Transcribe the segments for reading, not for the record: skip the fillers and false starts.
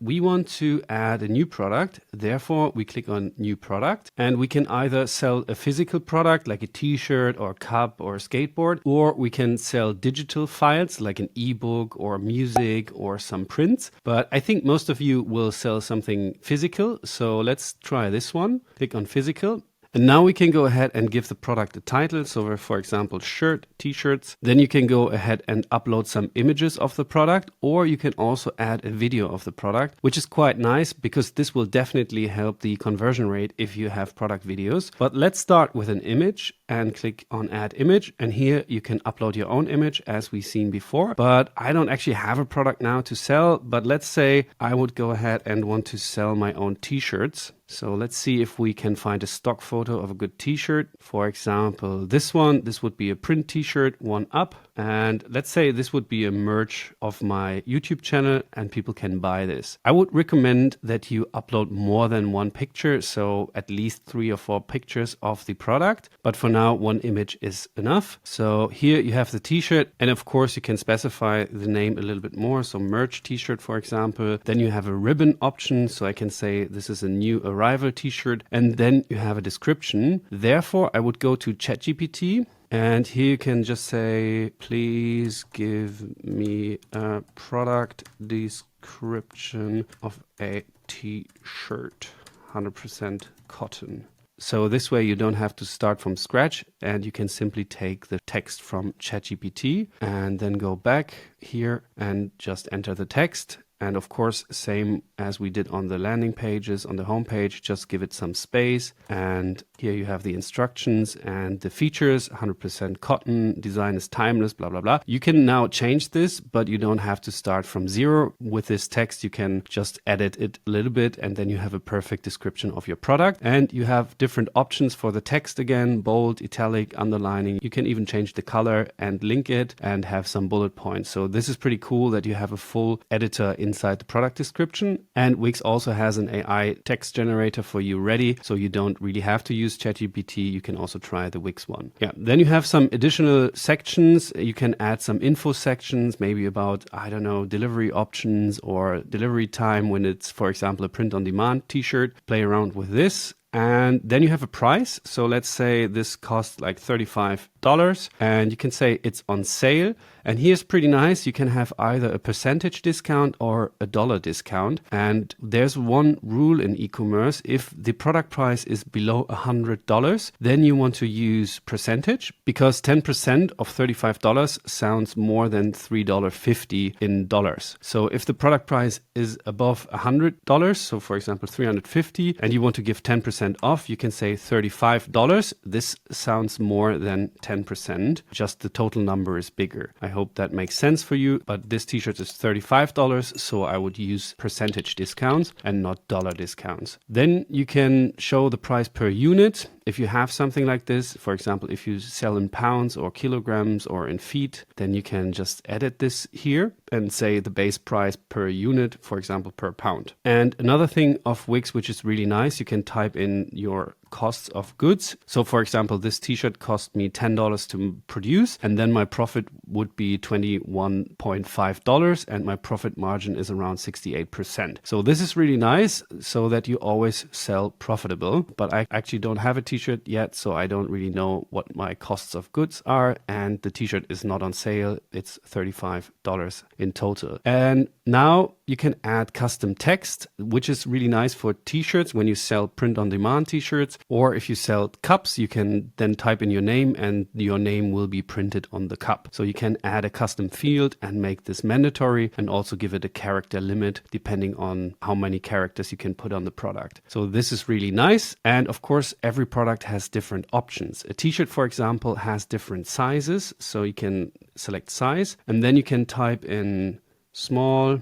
we want to add a new product. Therefore, we click on new product, and we can either sell a physical product like a t-shirt or a cup or a skateboard, or we can sell digital files like an ebook or music or some prints. But I think most of you will sell something physical. So let's try this one. Click on physical. And now we can go ahead and give the product a title. So for example, shirt, t-shirts. Then you can go ahead and upload some images of the product, or you can also add a video of the product, which is quite nice because this will definitely help the conversion rate if you have product videos. But let's start with an image and click on add image. And here you can upload your own image as we've seen before. But I don't actually have a product now to sell. But let's say I would go ahead and want to sell my own t-shirts. So let's see if we can find a stock photo of a good t-shirt. For example, this one, this would be a print t-shirt, one up. And let's say this would be a merch of my YouTube channel and people can buy this. I would recommend that you upload more than one picture. So at least 3 or 4 pictures of the product. But for now, one image is enough. So here you have the t-shirt. And of course, you can specify the name a little bit more. So merch t-shirt, for example. Then you have a ribbon option. So I can say this is a new arrival t-shirt, and then you have a description. Therefore, I would go to ChatGPT, and here you can just say, please give me a product description of a t-shirt, 100% cotton. So this way you don't have to start from scratch, and you can simply take the text from ChatGPT and then go back here and just enter the text. And of course, same as we did on the landing pages, on the homepage, just give it some space. And here you have the instructions and the features, 100% cotton, design is timeless, blah, blah, blah. You can now change this, but you don't have to start from zero. With this text, you can just edit it a little bit, and then you have a perfect description of your product. And you have different options for the text again, bold, italic, underlining. You can even change the color and link it and have some bullet points. So this is pretty cool that you have a full editor inside the product description. And Wix also has an AI text generator for you ready, so you don't really have to use ChatGPT. You can also try the Wix one. Yeah. Then you have some additional sections. You can add some info sections, maybe about, I don't know, delivery options or delivery time when it's, for example, a print on demand t-shirt. Play around with this. And then you have a price. So let's say this costs like $35 and you can say it's on sale. And here's pretty nice. You can have either a percentage discount or a dollar discount. And there's one rule in e-commerce. If the product price is below $100, then you want to use percentage, because 10% of $35 sounds more than $3.50 in dollars. So if the product price is above $100, so for example, $350, and you want to give 10% off, you can say $35. This sounds more than 10%. Just the total number is bigger. I hope that makes sense for you, but this t-shirt is $35, so I would use percentage discounts and not dollar discounts. Then you can show the price per unit. If you have something like this, for example, if you sell in pounds or kilograms or in feet, then you can just edit this here and say the base price per unit, for example, per pound. And another thing of Wix, which is really nice, you can type in your costs of goods. So for example, this t-shirt cost me $10 to produce, and then my profit would be $21.5, and my profit margin is around 68%. So this is really nice, so that you always sell profitable. But I actually don't have a t-shirt yet, so I don't really know what my costs of goods are, and the t-shirt is not on sale. It's $35 in total. And now you can add custom text, which is really nice for t-shirts when you sell print-on-demand t-shirts. Or if you sell cups, you can then type in your name and your name will be printed on the cup. So you can add a custom field and make this mandatory, and also give it a character limit depending on how many characters you can put on the product. So this is really nice. And of course, every product has different options. A t-shirt, for example, has different sizes. So you can select size, and then you can type in small,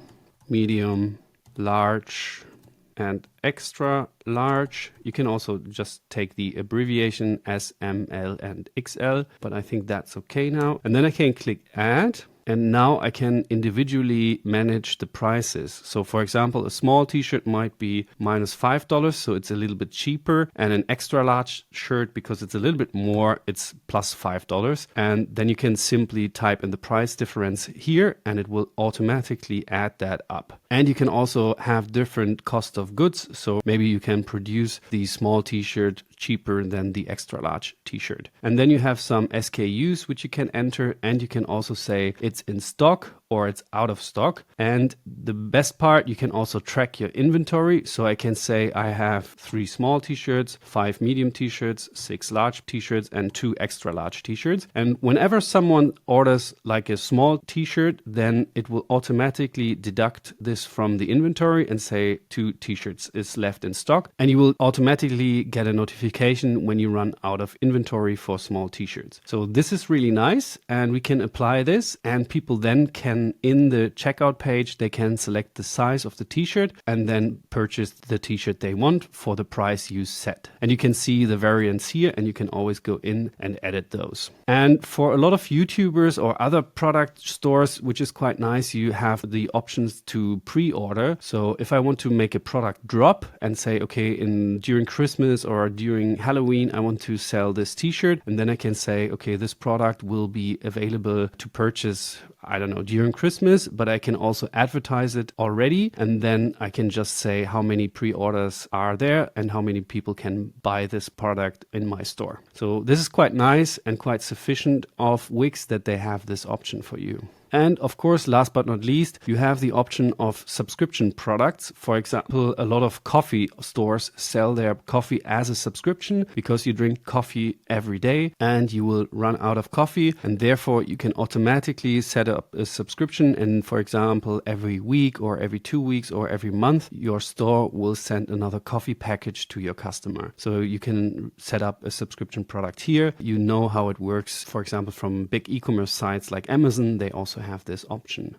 medium, large, and extra large. You can also just take the abbreviation S, M, L, and XL, but I think that's okay now. And then I can click add. and now I can individually manage the prices. So for example, a small t-shirt might be -$5, so it's a little bit cheaper, and an extra large shirt, because it's a little bit more, it's +$5. And then you can simply type in the price difference here and it will automatically add that up. And you can also have different cost of goods. So maybe you can produce the small t-shirt cheaper than the extra large t-shirt. And then you have some SKUs which you can enter, and you can also say it's in stock or it's out of stock. And the best part, you can also track your inventory. So I can say I have 3 small t-shirts, 5 medium t-shirts, 6 large t-shirts, and 2 extra large t-shirts. And whenever someone orders like a small t-shirt, then it will automatically deduct this from the inventory and say 2 t-shirts is left in stock. And you will automatically get a notification when you run out of inventory for small t-shirts. So this is really nice, and we can apply this, and people then can, in the checkout page, they can select the size of the t-shirt and then purchase the t-shirt they want for the price you set. And you can see the variants here, and you can always go in and edit those. And for a lot of YouTubers or other product stores, which is quite nice, you have the options to pre-order. So if I want to make a product drop and say, okay, during Christmas or during Halloween, I want to sell this t-shirt, and then I can say, okay, this product will be available to purchase, I don't know, during Christmas, but I can also advertise it already. And then I can just say how many pre-orders are there and how many people can buy this product in my store. So this is quite nice and quite sufficient of Wix that they have this option for you. And of course, last but not least, you have the option of subscription products. For example, a lot of coffee stores sell their coffee as a subscription, because you drink coffee every day and you will run out of coffee, and therefore you can automatically set up a subscription. And for example, every week or every 2 weeks or every month, your store will send another coffee package to your customer. So you can set up a subscription product here. You know how it works. For example, from big e-commerce sites like Amazon, they also have this option.